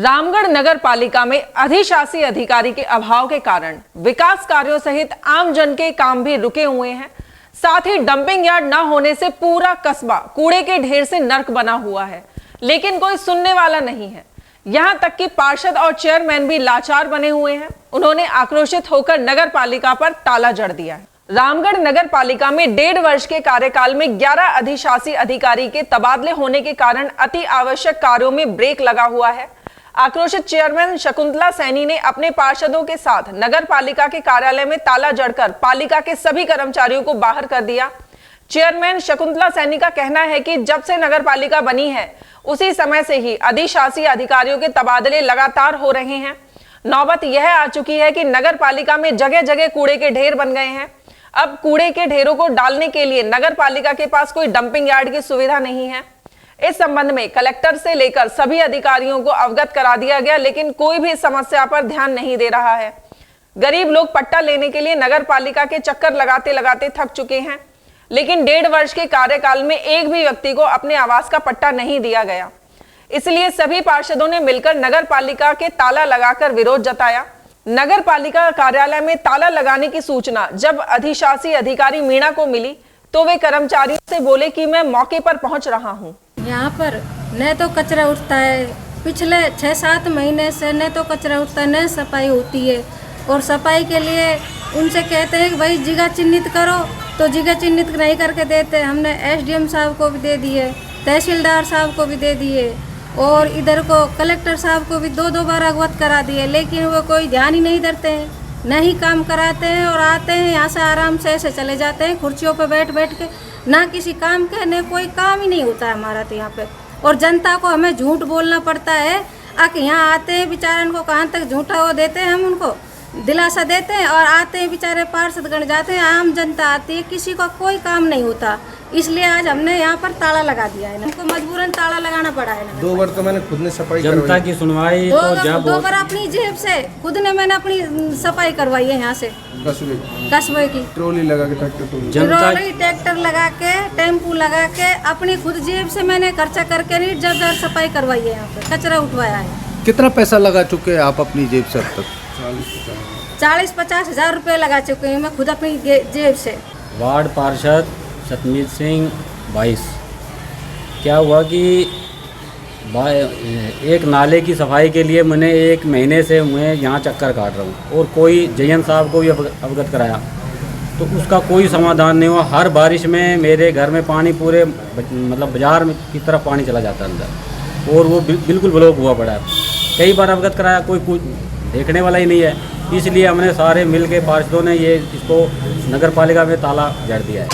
रामगढ़ नगर पालिका में अधिशासी अधिकारी के अभाव के कारण विकास कार्यों सहित आम जन के काम भी रुके हुए हैं। साथ ही डंपिंग यार्ड न होने से पूरा कस्बा कूड़े के ढेर से नर्क बना हुआ है, लेकिन कोई सुनने वाला नहीं है। यहां तक कि पार्षद और चेयरमैन भी लाचार बने हुए हैं। उन्होंने आक्रोशित होकर नगर पालिका पर ताला जड़ दिया है। रामगढ़ नगर पालिका में 1.5 वर्ष के कार्यकाल में 11 अधिशासी अधिकारी के तबादले होने के कारण अति आवश्यक कार्यों में ब्रेक लगा हुआ है। आक्रोशित चेयरमैन शकुंतला सैनी ने अपने पार्षदों के साथ नगर पालिका के कार्यालय में ताला जड़कर पालिका के सभी कर्मचारियों को बाहर कर दिया। चेयरमैन शकुंतला सैनी का कहना है कि जब से नगर पालिका बनी है उसी समय से ही अधिशासी अधिकारियों के तबादले लगातार हो रहे हैं। नौबत यह आ चुकी है कि नगर पालिका में जगह जगह कूड़े के ढेर बन गए हैं। अब कूड़े के ढेरों को डालने के लिए नगर पालिका के पास कोई डंपिंग यार्ड की सुविधा नहीं है। इस संबंध में कलेक्टर से लेकर सभी अधिकारियों को अवगत करा दिया गया, लेकिन कोई भी समस्या पर ध्यान नहीं दे रहा है। गरीब लोग पट्टा लेने के लिए नगर पालिका के चक्कर लगाते लगाते थक चुके हैं, लेकिन 1.5 वर्ष के कार्यकाल में एक भी व्यक्ति को अपने आवास का पट्टा नहीं दिया गया। इसलिए सभी पार्षदों ने मिलकर नगर पालिका के ताला लगाकर विरोध जताया। नगर पालिका कार्यालय में ताला लगाने की सूचना जब अधिशासी अधिकारी मीणा को मिली तो वे कर्मचारियों से बोले कि मैं मौके पर पहुंच रहा हूं। यहाँ पर न तो कचरा उठता है, पिछले 6-7 महीने से न तो कचरा उठता है न सफाई होती है। और सफाई के लिए उनसे कहते हैं कि भाई जगह चिन्हित करो, तो जगह चिन्हित नहीं करके देते। हमने एसडीएम साहब को भी दे दिए, तहसीलदार साहब को भी दे दिए और इधर को कलेक्टर साहब को भी 2-2 बार अवगत करा दिए, लेकिन वो कोई ध्यान ही नहीं देते हैं, नहीं काम कराते हैं और आते हैं यहाँ से आराम से ऐसे चले जाते हैं कुर्सियों पे बैठ बैठ के। ना किसी काम के न कोई काम ही नहीं होता है हमारा तो यहाँ पे। और जनता को हमें झूठ बोलना पड़ता है। आके यहाँ आते हैं बेचारे को कहाँ तक झूठा वो देते हैं, हम उनको दिलासा देते हैं और आते हैं बेचारे पार्षदगण जाते हैं, आम जनता आती है, किसी का कोई काम नहीं होता। इसलिए आज हमने यहाँ पर ताला लगा दिया है। हमको मजबूरन ताला लगाना पड़ा है। 2 बार तो मैंने खुद ने सफाई जनता की सुनवाई दो बार अपनी जेब से खुद ने मैंने अपनी सफाई करवाई है। यहाँ से कस्बे की ट्रॉली लगा के ट्रैक्टर लगा के टेम्पू लगा के अपनी खुद जेब से मैंने खर्चा करके नहीं जब सफाई करवाई है। यहाँ पे कचरा उठवाया है। कितना पैसा लगा चुके हैं आप अपनी जेब से अब तक? 40-50 हज़ार रुपये लगा चुके हैं मैं खुद अपनी जेब से। वार्ड पार्षद सतमीत सिंह 22। क्या हुआ कि एक नाले की सफाई के लिए मैंने 1 महीने से मैं यहाँ चक्कर काट रहा हूँ और कोई जयन साहब को भी अवगत कराया तो उसका कोई समाधान नहीं हुआ। हर बारिश में मेरे घर में पानी पूरे मतलब बाजार में की तरफ पानी चला जाता है अंदर और वो बिल्कुल ब्लॉक हुआ पड़ा है। कई बार अवगत कराया, कोई कुछ देखने वाला ही नहीं है। इसलिए हमने सारे मिल के पार्षदों ने इसको नगर पालिका में ताला जड़ दिया है।